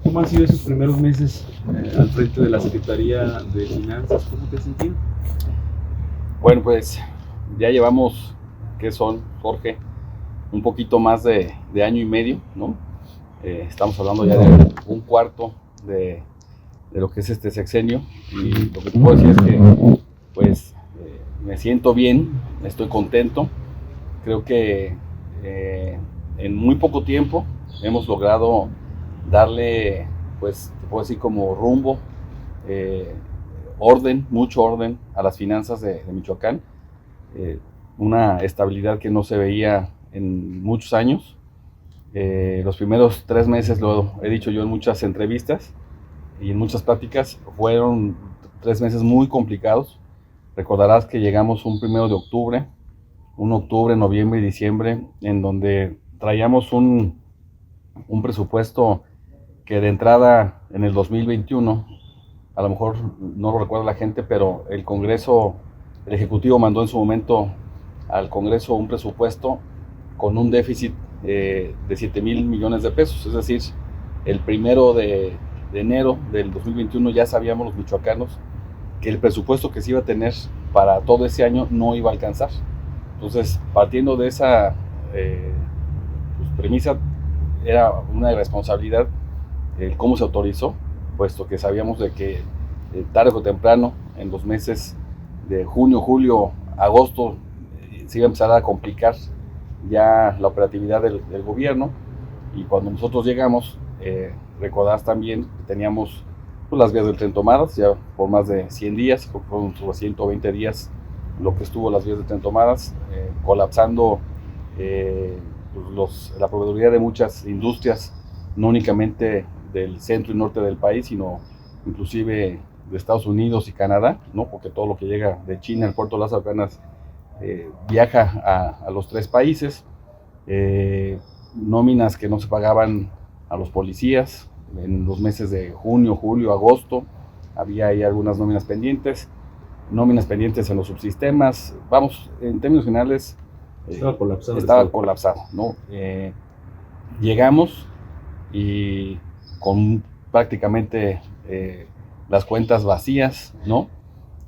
¿Cómo han sido esos primeros meses al frente de la Secretaría de Finanzas? ¿Cómo te has sentido? Bueno, pues ya llevamos, ¿qué son, Jorge? Un poquito más de año y medio, ¿no? Estamos hablando ya de un cuarto de lo que es este sexenio, y lo que te puedo decir es que pues me siento bien, estoy contento. Creo que en muy poco tiempo hemos logrado darle, pues te puedo decir, como rumbo, orden, mucho orden a las finanzas de Michoacán, una estabilidad que no se veía en muchos años. Los primeros 3 meses, lo he dicho yo en muchas entrevistas y en muchas pláticas, fueron 3 meses muy complicados. Recordarás que llegamos un 1 de octubre, un octubre, noviembre y diciembre, en donde traíamos un presupuesto que de entrada en el 2021, a lo mejor no lo recuerda la gente, pero el Congreso, el Ejecutivo mandó en su momento al Congreso un presupuesto con un déficit de 7,000 millones de pesos. Es decir, el 1 de enero del 2021 ya sabíamos los michoacanos que el presupuesto que se iba a tener para todo ese año no iba a alcanzar. Entonces, partiendo de esa premisa, era una irresponsabilidad el cómo se autorizó, puesto que sabíamos de que tarde o temprano, en los meses de junio, julio, agosto, se iba a empezar a complicar ya la operatividad del gobierno. Y cuando nosotros llegamos, recordarás también que teníamos pues, las vías del tren tomadas ya por más de 100 días, fueron 120 días lo que estuvo las vías del tren tomadas, colapsando la proveeduría de muchas industrias, no únicamente del centro y norte del país, sino inclusive de Estados Unidos y Canadá, ¿no? Porque todo lo que llega de China, el puerto de Lázaro Cárdenas, viaja a los 3 países. Nóminas que no se pagaban a los policías en los meses de junio, julio, agosto, había ahí algunas nóminas pendientes en los subsistemas. Vamos, en términos generales, estaba colapsado, ¿no? Llegamos y con prácticamente las cuentas vacías, ¿no?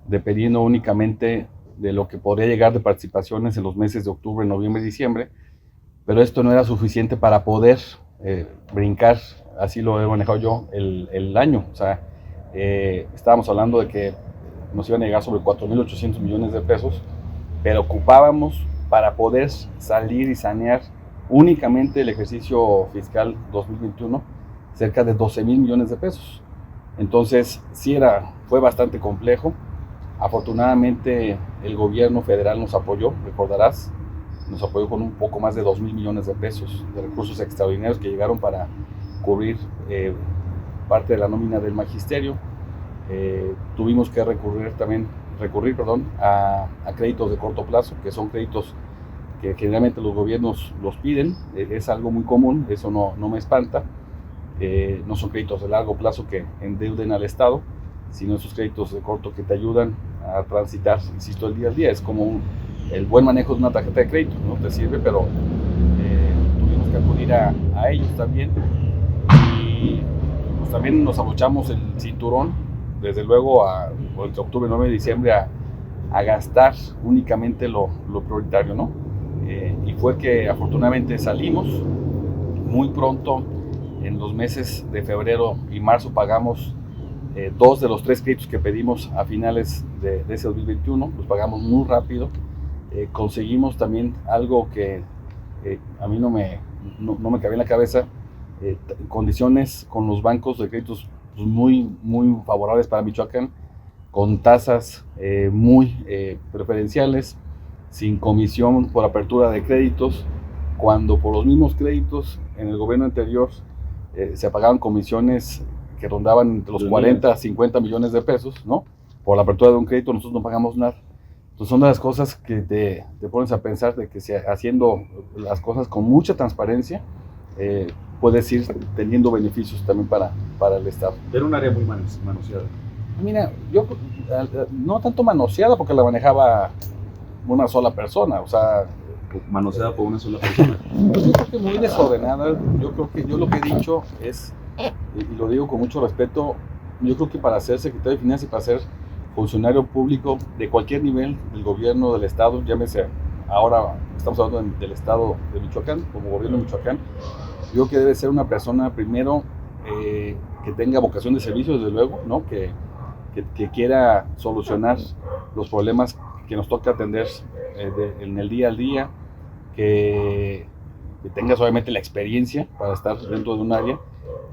Dependiendo únicamente de lo que podría llegar de participaciones en los meses de octubre, noviembre y diciembre, pero esto no era suficiente para poder brincar, así lo he manejado yo, el año. O sea, estábamos hablando de que nos iban a llegar sobre 4,800 millones de pesos, pero ocupábamos para poder salir y sanear únicamente el ejercicio fiscal 2021 cerca de 12,000 millones de pesos. Entonces, sí fue bastante complejo. Afortunadamente, el gobierno federal nos apoyó, recordarás, nos apoyó con un poco más de 2,000 millones de pesos de recursos extraordinarios que llegaron para cubrir parte de la nómina del magisterio. Tuvimos que recurrir a créditos de corto plazo, que son créditos que generalmente los gobiernos los piden. Es algo muy común, eso no me espanta. No son créditos de largo plazo que endeuden al Estado, sino esos créditos de corto que te ayudan a transitar, insisto, el día a día. Es como el buen manejo de una tarjeta de crédito, ¿no? Te sirve, pero tuvimos que acudir a ellos también. Y pues también nos abrochamos el cinturón, desde luego, entre octubre, noviembre y diciembre, a gastar únicamente lo prioritario, ¿no? Y fue que afortunadamente salimos muy pronto. En los meses de febrero y marzo pagamos 2 de los 3 créditos que pedimos a finales de ese 2021, los pagamos muy rápido. Conseguimos también algo que a mí no me cabía en la cabeza, condiciones con los bancos de créditos pues, muy favorables para Michoacán, con tasas muy preferenciales, sin comisión por apertura de créditos, cuando por los mismos créditos en el gobierno anterior se pagaban comisiones que rondaban entre los 40 a 50 millones de pesos, ¿no? Por la apertura de un crédito nosotros no pagamos nada. Entonces son de las cosas que te pones a pensar de que haciendo las cosas con mucha transparencia, puedes ir teniendo beneficios también para el Estado. Era un área muy manoseada. Mira, yo no tanto manoseada porque la manejaba una sola persona, o sea, manoseada por una sola persona. Pues yo creo que muy desordenada. Yo lo que he dicho es, y lo digo con mucho respeto, yo creo que para ser secretario de Finanzas y para ser funcionario público de cualquier nivel del gobierno del estado, llámese, ahora estamos hablando del estado de Michoacán, como gobierno de Michoacán, yo creo que debe ser una persona primero que tenga vocación de servicio, desde luego, ¿no? Que quiera solucionar los problemas que nos toca atender en el día al día, que tengas obviamente la experiencia para estar dentro de un área.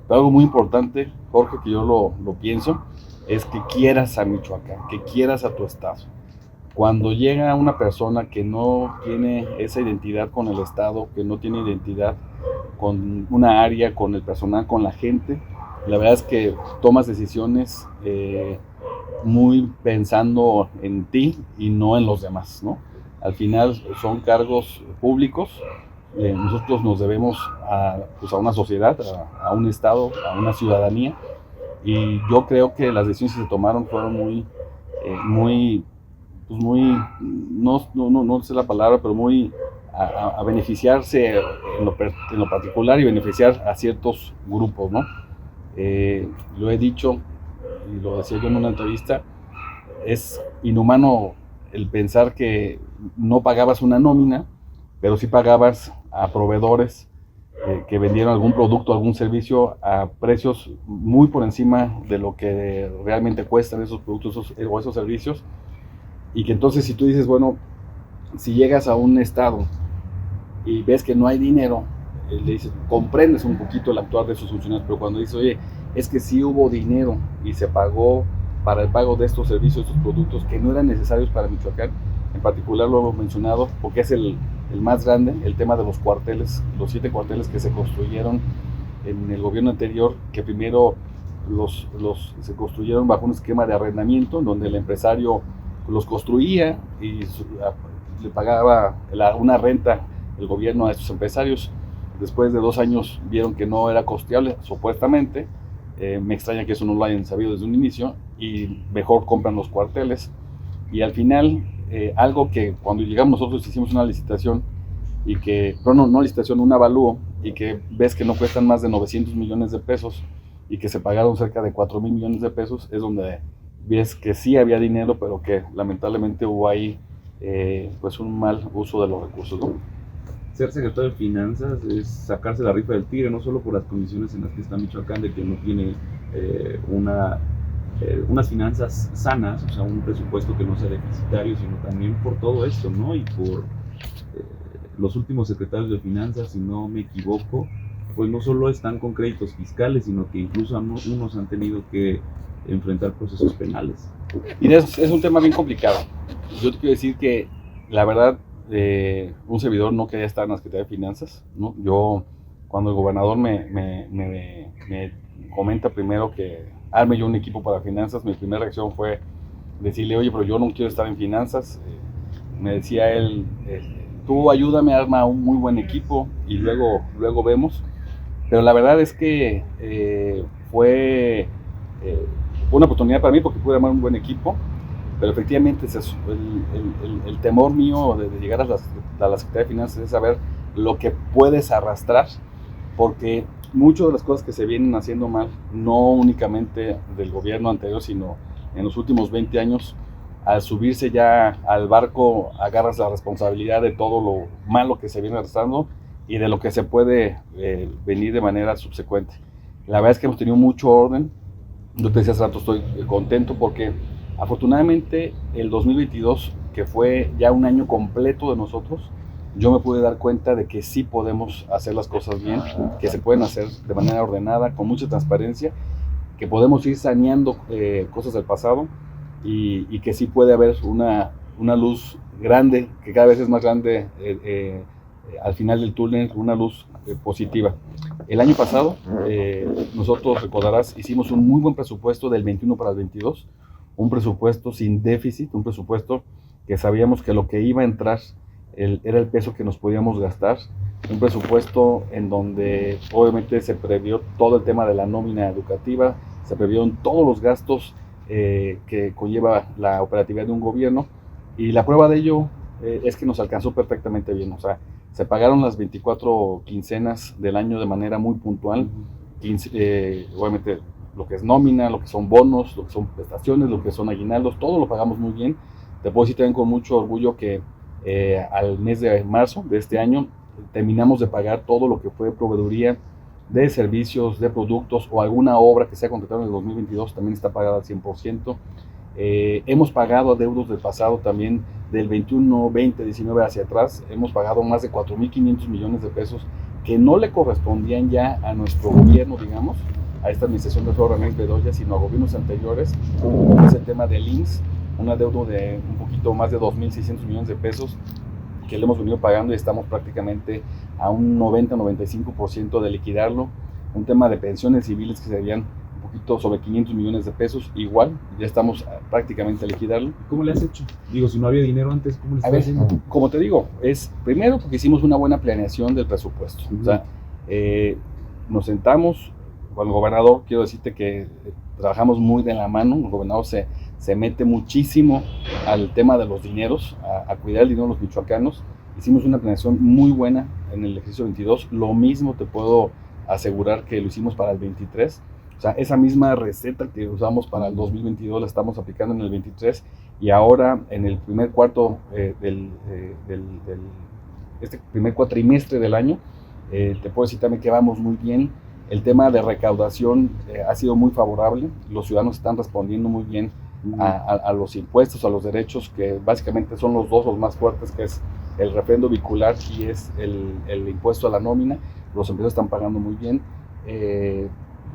Pero algo muy importante, Jorge, que yo lo pienso, es que quieras a Michoacán, que quieras a tu estado. Cuando llega una persona que no tiene esa identidad con el estado, que no tiene identidad con una área, con el personal, con la gente, la verdad es que tomas decisiones muy pensando en ti y no en los demás, ¿no? Al final son cargos públicos, nosotros nos debemos pues a una sociedad, a un estado, a una ciudadanía, y yo creo que las decisiones que se tomaron fueron no sé la palabra, pero muy a beneficiarse en lo particular y beneficiar a ciertos grupos, ¿no? Lo he dicho y lo decía yo en una entrevista, es inhumano el pensar que no pagabas una nómina, pero sí pagabas a proveedores que vendieron algún producto, algún servicio a precios muy por encima de lo que realmente cuestan esos productos o esos servicios, y que entonces si tú dices, bueno, si llegas a un estado y ves que no hay dinero, le dices, comprendes un poquito el actuar de esos funcionarios, pero cuando dices, oye, es que sí hubo dinero y se pagó para el pago de estos servicios, estos productos que no eran necesarios para Michoacán, en particular lo hemos mencionado porque es el más grande, el tema de los cuarteles, los 7 cuarteles que se construyeron en el gobierno anterior, que primero se construyeron bajo un esquema de arrendamiento, donde el empresario los construía y le pagaba una renta el gobierno a estos empresarios. Después de 2 años vieron que no era costeable, supuestamente. Me extraña que eso no lo hayan sabido desde un inicio, y mejor compran los cuarteles. Y al final, algo que cuando llegamos nosotros hicimos una licitación, y que, no licitación, un avalúo, y que ves que no cuestan más de 900 millones de pesos, y que se pagaron cerca de 4,000 millones de pesos, es donde ves que sí había dinero, pero que lamentablemente hubo ahí pues un mal uso de los recursos, ¿no? Ser secretario de Finanzas es sacarse la rifa del tigre, no solo por las condiciones en las que está Michoacán, de que no tiene unas finanzas sanas, o sea, un presupuesto que no sea deficitario, sino también por todo esto, ¿no? Y por los últimos secretarios de Finanzas, si no me equivoco, pues no solo están con créditos fiscales, sino que incluso unos han tenido que enfrentar procesos penales. Y es un tema bien complicado. Yo te quiero decir que la verdad, un servidor no quería estar en la Secretaría de Finanzas, ¿no? Yo, cuando el gobernador me comenta primero que arme yo un equipo para finanzas, mi primera reacción fue decirle, oye, pero yo no quiero estar en finanzas. Me decía él, tú ayúdame a armar un muy buen equipo y luego vemos. Pero la verdad es que fue una oportunidad para mí porque pude armar un buen equipo. Pero efectivamente el temor mío de llegar a la Secretaría de Finanzas es saber lo que puedes arrastrar, porque muchas de las cosas que se vienen haciendo mal, no únicamente del gobierno anterior, sino en los últimos 20 años, al subirse ya al barco, agarras la responsabilidad de todo lo malo que se viene arrastrando y de lo que se puede venir de manera subsecuente. La verdad es que hemos tenido mucho orden. Yo te decía hace rato, estoy contento porque afortunadamente el 2022, que fue ya un año completo de nosotros, yo me pude dar cuenta de que sí podemos hacer las cosas bien, que se pueden hacer de manera ordenada, con mucha transparencia, que podemos ir saneando cosas del pasado y que sí puede haber una luz grande, que cada vez es más grande al final del túnel, una luz positiva. El año pasado, nosotros recordarás, hicimos un muy buen presupuesto del 21 para el 22, un presupuesto sin déficit, un presupuesto que sabíamos que lo que iba a entrar era el peso que nos podíamos gastar, un presupuesto en donde obviamente se previó todo el tema de la nómina educativa, se previeron todos los gastos que conlleva la operatividad de un gobierno, y la prueba de ello es que nos alcanzó perfectamente bien. O sea, se pagaron las 24 quincenas del año de manera muy puntual. Obviamente lo que es nómina, lo que son bonos, lo que son prestaciones, lo que son aguinaldos, todo lo pagamos muy bien. Te puedo decir también con mucho orgullo que al mes de marzo de este año terminamos de pagar todo lo que fue proveeduría de servicios, de productos o alguna obra que se ha contratado en el 2022 también está pagada al 100%. Hemos pagado adeudos del pasado también, del 21, 20, 19 hacia atrás. Hemos pagado más de 4.500 millones de pesos que no le correspondían ya a nuestro gobierno, digamos, a esta administración de Alfredo Ramírez Bedoya, sino a gobiernos anteriores, como es el tema del IMSS, un adeudo de un poquito más de 2.600 millones de pesos que le hemos venido pagando y estamos prácticamente a un 90-95% de liquidarlo. Un tema de pensiones civiles que serían un poquito sobre 500 millones de pesos, igual, ya estamos prácticamente a liquidarlo. ¿Cómo le has hecho? Digo, si no había dinero antes, ¿cómo le estás haciendo? Como te digo, es primero porque hicimos una buena planeación del presupuesto. O sea, nos sentamos con el gobernador, quiero decirte que trabajamos muy de la mano, el gobernador se mete muchísimo al tema de los dineros, a cuidar el dinero de los michoacanos. Hicimos una planeación muy buena en el ejercicio 22, lo mismo te puedo asegurar que lo hicimos para el 23. O sea, esa misma receta que usamos para el 2022 la estamos aplicando en el 23 y ahora en el primer cuarto este primer cuatrimestre del año, te puedo decir también que vamos muy bien. El tema de recaudación ha sido muy favorable, los ciudadanos están respondiendo muy bien a los impuestos, a los derechos, que básicamente son los dos los más fuertes, que es el refrendo vehicular y es el impuesto a la nómina. Los empresarios están pagando muy bien.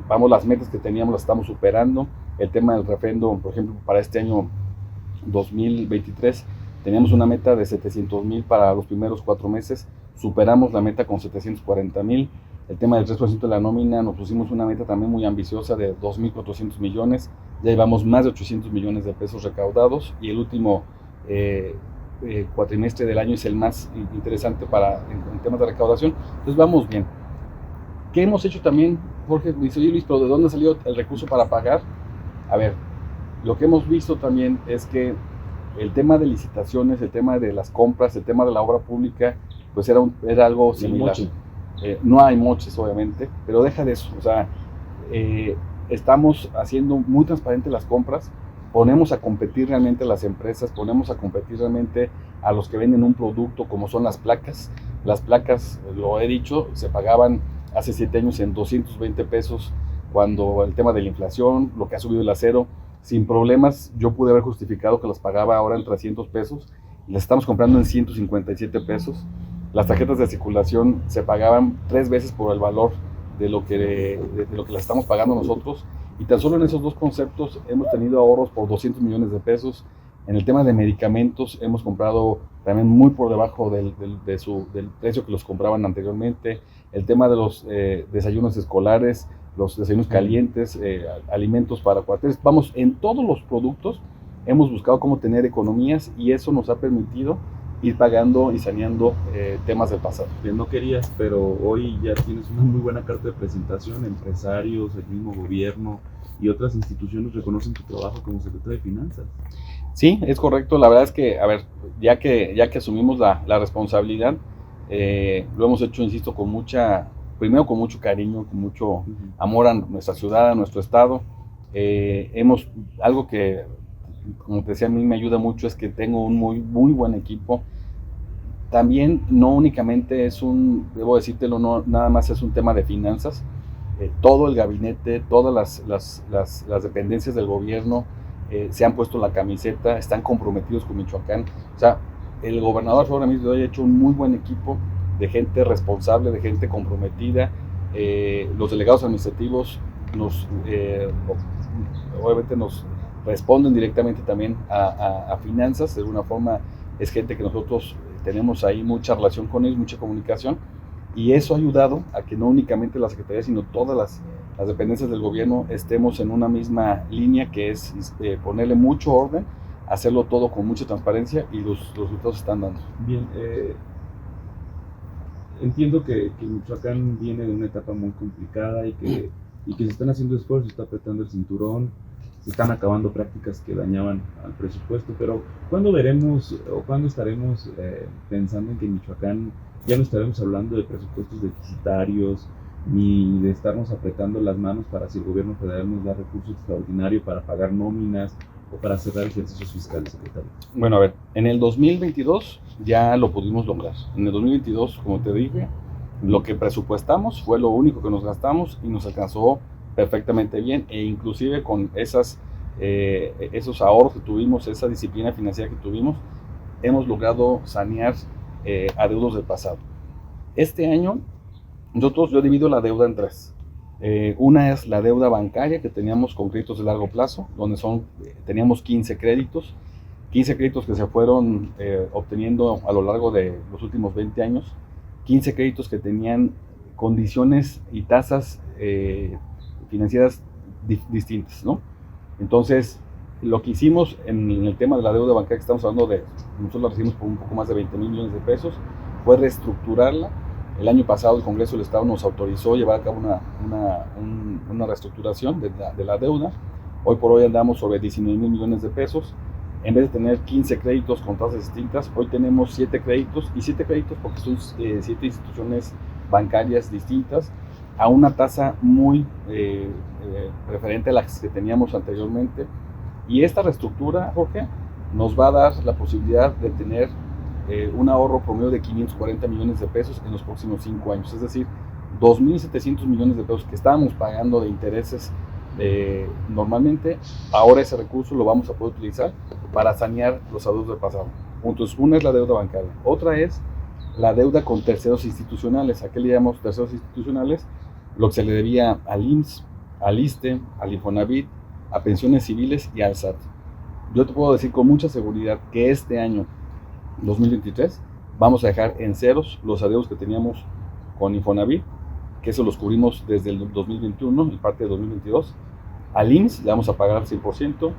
Vamos, las metas que teníamos las estamos superando. El tema del refrendo, por ejemplo, para este año 2023, teníamos una meta de 700,000 para los primeros 4 meses, superamos la meta con 740,000. El tema del 3% de la nómina, nos pusimos una meta también muy ambiciosa de 2.400 millones, ya llevamos más de 800 millones de pesos recaudados y el último cuatrimestre del año es el más interesante en temas de recaudación, entonces vamos bien. ¿Qué hemos hecho también, Jorge? Dice, oye Luis, pero ¿de dónde salió el recurso para pagar? A ver, lo que hemos visto también es que el tema de licitaciones, el tema de las compras, el tema de la obra pública, pues era algo similar. No hay moches, obviamente, pero deja de eso. O sea, estamos haciendo muy transparentes las compras, ponemos a competir realmente a las empresas, ponemos a competir realmente a los que venden un producto como son las placas. Las placas, lo he dicho, se pagaban hace 7 años en 220 pesos cuando el tema de la inflación, lo que ha subido el acero, sin problemas, yo pude haber justificado que las pagaba ahora en 300 pesos, las estamos comprando en 157 pesos. Las tarjetas de circulación se pagaban 3 veces por el valor de lo que las estamos pagando nosotros, y tan solo en esos dos conceptos hemos tenido ahorros por 200 millones de pesos. En el tema de medicamentos hemos comprado también muy por debajo del precio que los compraban anteriormente. El tema de los desayunos escolares, los desayunos calientes, alimentos para cuarteles, vamos, en todos los productos hemos buscado cómo tener economías y eso nos ha permitido ir pagando y saneando temas del pasado. Que no querías, pero hoy ya tienes una muy buena carta de presentación. Empresarios, el mismo gobierno y otras instituciones reconocen tu trabajo como secretario de Finanzas. Sí, es correcto. La verdad es que, a ver, ya que asumimos la responsabilidad, lo hemos hecho, insisto, primero con mucho cariño, con mucho amor a nuestra ciudad, a nuestro estado. Algo que, como te decía, a mí me ayuda mucho es que tengo un muy, muy buen equipo. También no únicamente debo decírtelo, no nada más es un tema de finanzas. Todo el gabinete, todas las dependencias del gobierno se han puesto la camiseta, están comprometidos con Michoacán. O sea, el gobernador Alfredo Ramírez Bedoya ha hecho un muy buen equipo de gente responsable, de gente comprometida. Los delegados administrativos obviamente nos responden directamente también a finanzas. De alguna forma es gente que nosotros tenemos ahí mucha relación con ellos, mucha comunicación, y eso ha ayudado a que no únicamente la Secretaría, sino todas las dependencias del gobierno estemos en una misma línea, que es ponerle mucho orden, hacerlo todo con mucha transparencia, y los resultados están dando. Bien, entiendo que Michoacán viene de una etapa muy complicada y que se están haciendo esfuerzos, se está apretando el cinturón, se están acabando prácticas que dañaban al presupuesto, pero ¿cuándo veremos o cuándo estaremos pensando en que en Michoacán ya no estaremos hablando de presupuestos deficitarios, ni de estarnos apretando las manos para si el gobierno federal nos da recursos extraordinarios para pagar nóminas o para cerrar ejercicios fiscales, secretario? Bueno, a ver, en el 2022 ya lo pudimos lograr. En el 2022, como te dije, lo que presupuestamos fue lo único que nos gastamos y nos alcanzó perfectamente bien, e inclusive con esos ahorros que tuvimos, esa disciplina financiera que tuvimos, hemos logrado sanear adeudos del pasado. Este año, yo divido la deuda en tres. Una es la deuda bancaria que teníamos con créditos de largo plazo, donde teníamos 15 créditos que se fueron obteniendo a lo largo de los últimos 20 años, 15 créditos que tenían condiciones y tasas financieras distintas, ¿no? Entonces, lo que hicimos en el tema de la deuda bancaria, que estamos hablando de, nosotros la recibimos por un poco más de 20,000 millones de pesos, fue reestructurarla. El año pasado el Congreso del Estado nos autorizó llevar a cabo una reestructuración de la deuda. Hoy por hoy andamos sobre 19,000 millones de pesos. En vez de tener 15 créditos con tasas distintas, hoy tenemos 7 créditos, y 7 créditos porque son 7 instituciones bancarias distintas, a una tasa muy referente a las que teníamos anteriormente. Y esta reestructura, Jorge, nos va a dar la posibilidad de tener un ahorro promedio de 540 millones de pesos en los próximos 5 años. Es decir, 2,700 millones de pesos que estábamos pagando de intereses normalmente, ahora ese recurso lo vamos a poder utilizar para sanear los adeudos del pasado. Entonces, una es la deuda bancaria, otra es la deuda con terceros institucionales. ¿A qué le llamamos terceros institucionales? Lo que se le debía al IMSS, al ISSSTE, al Infonavit, a pensiones civiles y al SAT. Yo te puedo decir con mucha seguridad que este año 2023 vamos a dejar en ceros los adeudos que teníamos con Infonavit, que eso los cubrimos desde el 2021 y parte de 2022. Al IMSS le vamos a pagar al 100%,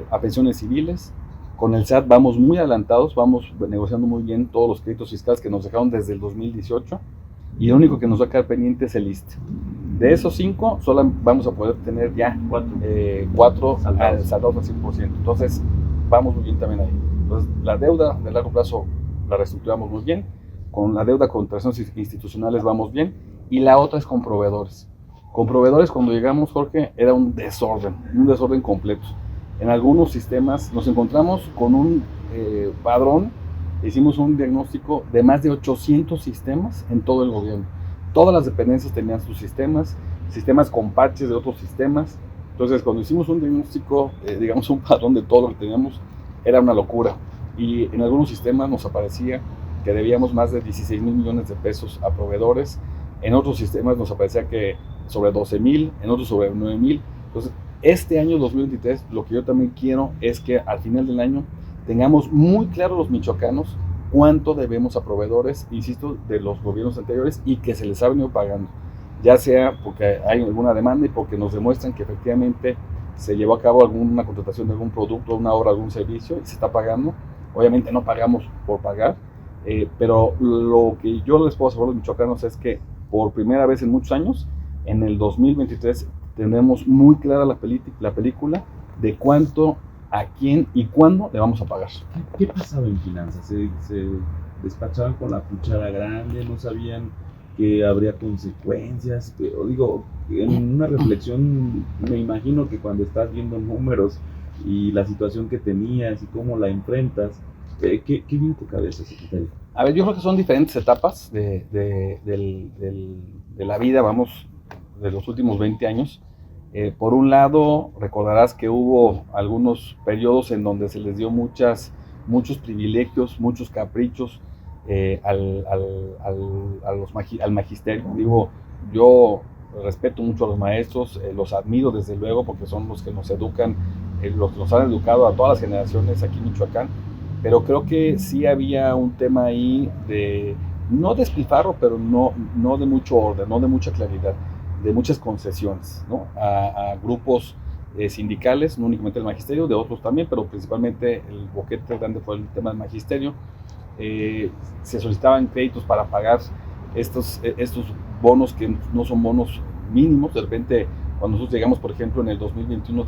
a pensiones civiles. Con el SAT vamos muy adelantados, vamos negociando muy bien todos los créditos fiscales que nos dejaron desde el 2018, y lo único que nos va a quedar pendiente es el ISSSTE. De esos 5, solo vamos a poder tener ya 4 saldados al 100%. Entonces, vamos muy bien también ahí. Entonces, la deuda de largo plazo la reestructuramos muy bien, con la deuda con terceros institucionales vamos bien, y la otra es con proveedores. Con proveedores, cuando llegamos, Jorge, era un desorden completo. En algunos sistemas nos encontramos con un padrón, hicimos un diagnóstico de más de 800 sistemas en todo el gobierno. Todas las dependencias tenían sus sistemas con parches de otros sistemas. Entonces, cuando hicimos un diagnóstico, digamos un padrón de todo lo que teníamos, era una locura. Y en algunos sistemas nos aparecía que debíamos más de 16,000 millones de pesos a proveedores. En otros sistemas nos aparecía que sobre 12,000, en otros sobre 9,000. Entonces, este año 2023, lo que yo también quiero es que al final del año tengamos muy claro los michoacanos cuánto debemos a proveedores, insisto, de los gobiernos anteriores, y que se les ha venido pagando, ya sea porque hay alguna demanda y porque nos demuestran que efectivamente se llevó a cabo alguna contratación de algún producto, una obra, algún servicio y se está pagando. Obviamente no pagamos por pagar, pero lo que yo les puedo asegurar a los michoacanos es que por primera vez en muchos años, en el 2023, tenemos muy clara la película de cuánto, a quién y cuándo le vamos a pagar. ¿Qué pasaba en finanzas? ¿Se despachaban con la cuchara grande? ¿No sabían que habría consecuencias? Pero digo, en una reflexión, me imagino que cuando estás viendo números y la situación que tenías y cómo la enfrentas, ¿qué viene a tu cabeza, secretario? A ver, yo creo que son diferentes etapas de la vida, vamos, de los últimos 20 años. Por un lado, recordarás que hubo algunos periodos en donde se les dio muchos privilegios, muchos caprichos al magisterio. Digo, yo respeto mucho a los maestros, los admiro desde luego porque son los que nos educan, los que nos han educado a todas las generaciones aquí en Michoacán, pero creo que sí había un tema ahí de, no despilfarro, pero no de mucho orden, no de mucha claridad, de muchas concesiones, ¿no? a grupos sindicales, no únicamente el magisterio, de otros también, pero principalmente el boquete grande fue el tema del magisterio. Se solicitaban créditos para pagar estos bonos que no son bonos mínimos. De repente Cuando nosotros llegamos, por ejemplo, en el 2021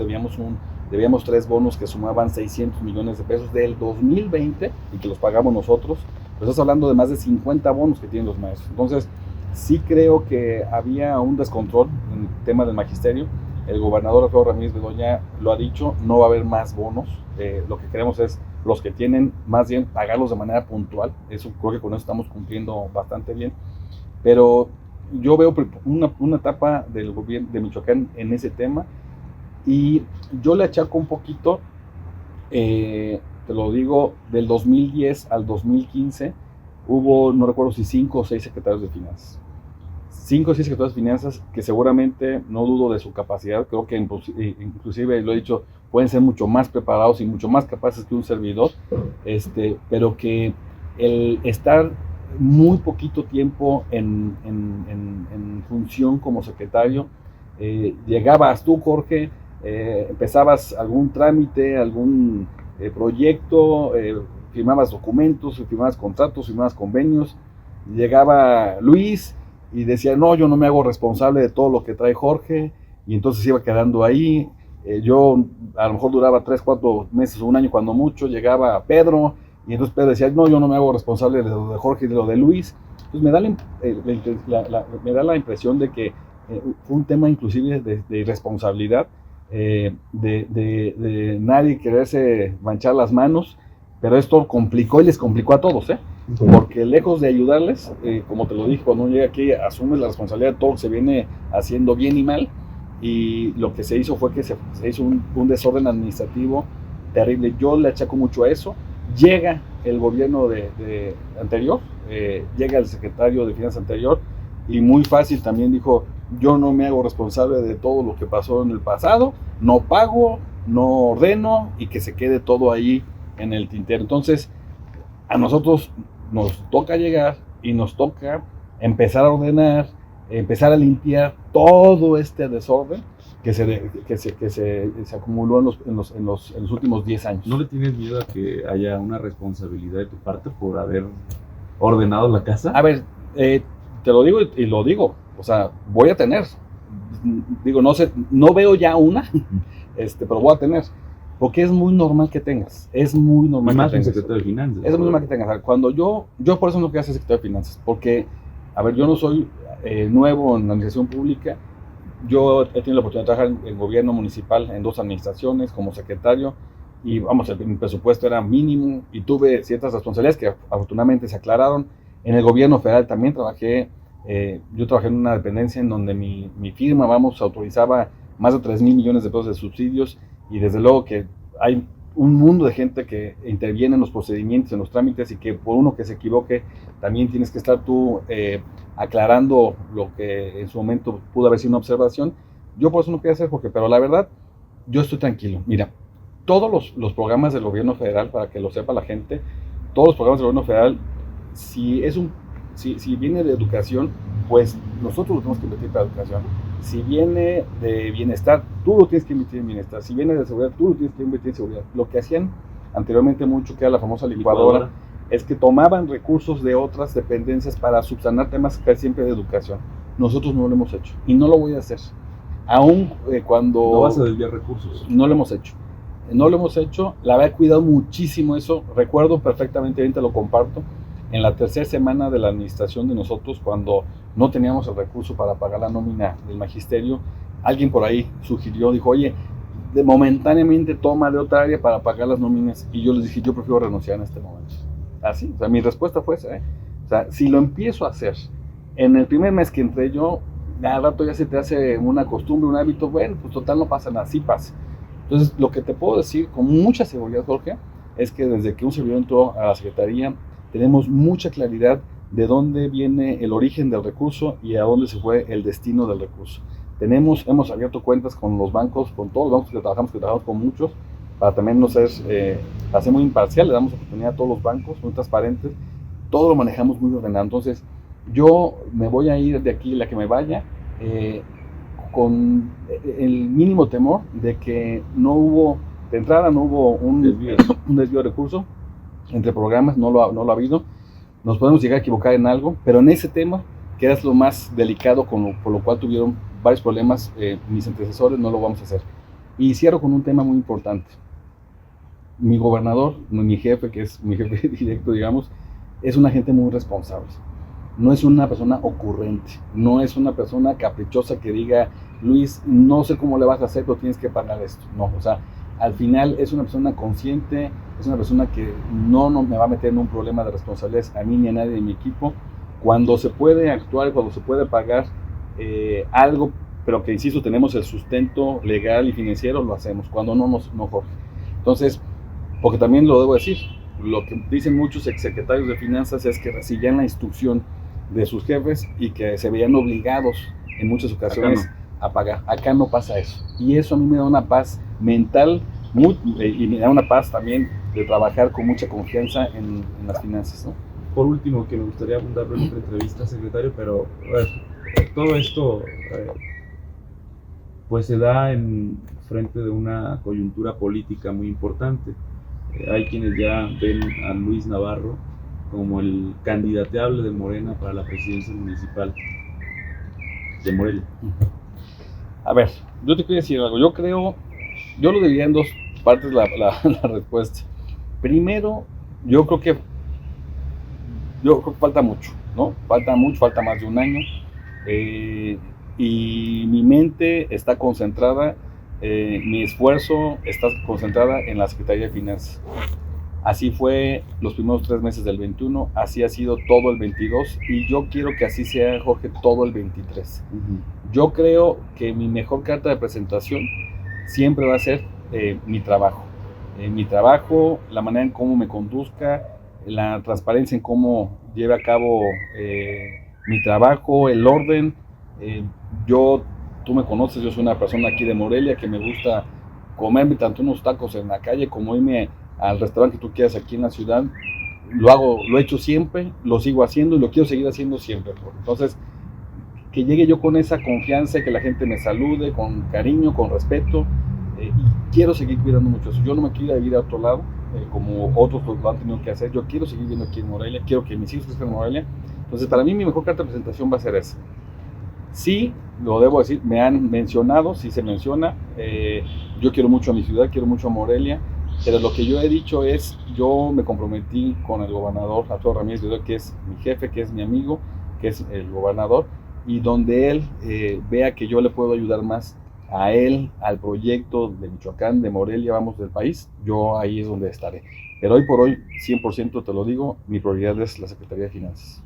debíamos 3 bonos que sumaban 600 millones de pesos del 2020 y que los pagamos nosotros. Pero estás hablando de más de 50 bonos que tienen los maestros. Entonces, sí creo que había un descontrol en el tema del magisterio. El gobernador Alfredo Ramírez Bedoya lo ha dicho, no va a haber más bonos. Lo que queremos es los que tienen, más bien pagarlos de manera puntual. Eso creo que con eso estamos cumpliendo bastante bien. Pero yo veo una etapa del gobierno de Michoacán en ese tema, y yo le achaco un poquito, te lo digo, del 2010 al 2015 hubo, no recuerdo si 5 o 6 secretarios de finanzas. 5 o 6 secretarios de finanzas que seguramente, no dudo de su capacidad, creo que inclusive lo he dicho, pueden ser mucho más preparados y mucho más capaces que un servidor, pero que el estar muy poquito tiempo en función como secretario, llegabas tú, Jorge, empezabas algún trámite, algún proyecto, firmabas documentos, firmabas contratos, firmabas convenios, llegaba Luis y decía, no, yo no me hago responsable de todo lo que trae Jorge, y entonces iba quedando ahí. Yo a lo mejor duraba 3, 4 meses o un año cuando mucho, llegaba Pedro, y entonces Pedro decía, no, yo no me hago responsable de lo de Jorge y de lo de Luis. Entonces me da la impresión de que fue un tema inclusive de irresponsabilidad, de nadie quererse manchar las manos, pero esto complicó y les complicó a todos, porque lejos de ayudarles, como te lo dije, cuando uno llega aquí asume la responsabilidad de todo lo que se viene haciendo bien y mal, y lo que se hizo fue que se hizo un desorden administrativo terrible. Yo le achaco mucho a eso. Llega el gobierno anterior, llega el secretario de Finanzas anterior, y muy fácil también dijo, yo no me hago responsable de todo lo que pasó en el pasado, no pago, no ordeno, y que se quede todo ahí en el tintero. Entonces, a nosotros nos toca llegar y nos toca empezar a ordenar, empezar a limpiar todo este desorden que se acumuló en los últimos 10 años. ¿No le tienes miedo a que haya una responsabilidad de tu parte por haber ordenado la casa? A ver, te lo digo y lo digo, o sea, voy a tener, digo, no sé, no veo ya una, pero voy a tener, porque es muy normal que tengas, es muy normal más que tengas. Un secretario de finanzas. Es muy normal que tengas. Cuando yo por eso no quiero ser secretario de finanzas, porque, a ver, yo no soy nuevo en la administración pública. Yo he tenido la oportunidad de trabajar en gobierno municipal en 2 administraciones como secretario, y vamos, mi presupuesto era mínimo y tuve ciertas responsabilidades que afortunadamente se aclararon. En el gobierno federal también trabajé, yo trabajé en una dependencia en donde mi firma, vamos, autorizaba más de 3,000 millones de pesos de subsidios, y desde luego que hay un mundo de gente que interviene en los procedimientos, en los trámites, y que por uno que se equivoque, también tienes que estar tú aclarando lo que en su momento pudo haber sido una observación. Yo por eso no quería hacer, Jorge, pero la verdad, yo estoy tranquilo. Mira, todos los programas del gobierno federal, para que lo sepa la gente, todos los programas del gobierno federal, si viene de educación, pues nosotros lo tenemos que invertir para educación. Si viene de bienestar, tú lo tienes que invertir en bienestar. Si viene de seguridad, tú lo tienes que invertir en seguridad. Lo que hacían anteriormente mucho, que era la famosa licuadora, es que tomaban recursos de otras dependencias para subsanar temas casi siempre de educación. Nosotros no lo hemos hecho, y no lo voy a hacer. Aún cuando... No vas a desviar recursos. No lo hemos hecho. No lo hemos hecho. La verdad, he cuidado muchísimo eso. Recuerdo perfectamente, ahorita lo comparto, en la tercera semana de la administración de nosotros, cuando no teníamos el recurso para pagar la nómina del magisterio, alguien por ahí sugirió, dijo, oye, momentáneamente toma de otra área para pagar las nóminas, y yo les dije, yo prefiero renunciar en este momento. Así, o sea, mi respuesta fue esa, O sea, si lo empiezo a hacer en el primer mes que entré yo, al rato ya se te hace una costumbre, un hábito, bueno, pues total no pasa nada, así pasa. Entonces, lo que te puedo decir con mucha seguridad, Jorge, es que desde que un servidor entró a la Secretaría, tenemos mucha claridad de dónde viene el origen del recurso y a dónde se fue el destino del recurso. Hemos abierto cuentas con los bancos, con todos los bancos que trabajamos con muchos, para también no ser, muy imparcial, le damos oportunidad a todos los bancos, muy transparentes, todo lo manejamos muy ordenado. Entonces, yo me voy a ir de aquí, la que me vaya, con el mínimo temor de que de entrada no hubo un desvío de recursos entre programas, no lo ha habido. Nos podemos llegar a equivocar en algo, pero en ese tema, que es lo más delicado, por lo cual tuvieron varios problemas, mis antecesores no lo vamos a hacer. Y cierro con un tema muy importante. Mi gobernador, mi jefe, que es mi jefe directo, digamos, es una gente muy responsable. No es una persona ocurrente, no es una persona caprichosa que diga, Luis, no sé cómo le vas a hacer, pero tienes que pagar esto. No, o sea, al final es una persona consciente, es una persona que no me va a meter en un problema de responsabilidades a mí ni a nadie de mi equipo. Cuando se puede actuar, cuando se puede pagar algo, pero que insisto, tenemos el sustento legal y financiero, lo hacemos. Cuando no, no, Jorge. Entonces, porque también lo debo decir, lo que dicen muchos exsecretarios de finanzas es que recibían la instrucción de sus jefes y que se veían obligados en muchas ocasiones a pagar. Acá no pasa eso. Y eso a mí me da una paz mental y me da una paz también de trabajar con mucha confianza en las finanzas, ¿no? Por último, que me gustaría abundar en otra entrevista, secretario, pero todo esto pues se da en frente de una coyuntura política muy importante. Hay quienes ya ven a Luis Navarro como el candidateable de Morena para la presidencia municipal de Morelia. A ver, yo te quiero decir algo. Yo lo diría en dos partes la respuesta. Primero, yo creo que falta mucho, ¿no? Falta más de un año. Y mi mente está concentrada, mi esfuerzo está concentrada en la Secretaría de Finanzas. Así fue los primeros 3 meses del 21, así ha sido todo el 22 y yo quiero que así sea, Jorge, todo el 23. Yo creo que mi mejor carta de presentación siempre va a ser mi trabajo. Mi trabajo, la manera en cómo me conduzca, la transparencia en cómo lleve a cabo mi trabajo, el orden. Tú me conoces, yo soy una persona aquí de Morelia que me gusta comerme tanto unos tacos en la calle como irme al restaurante que tú quieras aquí en la ciudad. Lo he hecho siempre, lo sigo haciendo y lo quiero seguir haciendo siempre. Entonces, que llegue yo con esa confianza, que la gente me salude con cariño, con respeto, y quiero seguir cuidando mucho eso. Yo no me quiero ir a vivir a otro lado, como otros lo han tenido que hacer. Yo quiero seguir viviendo aquí en Morelia, quiero que mis hijos estén en Morelia. Entonces, para mí mi mejor carta de presentación va a ser esa. Sí, lo debo decir, me han mencionado, sí se menciona, yo quiero mucho a mi ciudad, quiero mucho a Morelia, pero lo que yo he dicho es, yo me comprometí con el gobernador Arturo Ramírez Bedoya, que es mi jefe, que es mi amigo, que es el gobernador, y donde él vea que yo le puedo ayudar más a él, al proyecto de Michoacán, de Morelia, vamos, del país, yo ahí es donde estaré. Pero hoy por hoy, 100% te lo digo, mi prioridad es la Secretaría de Finanzas.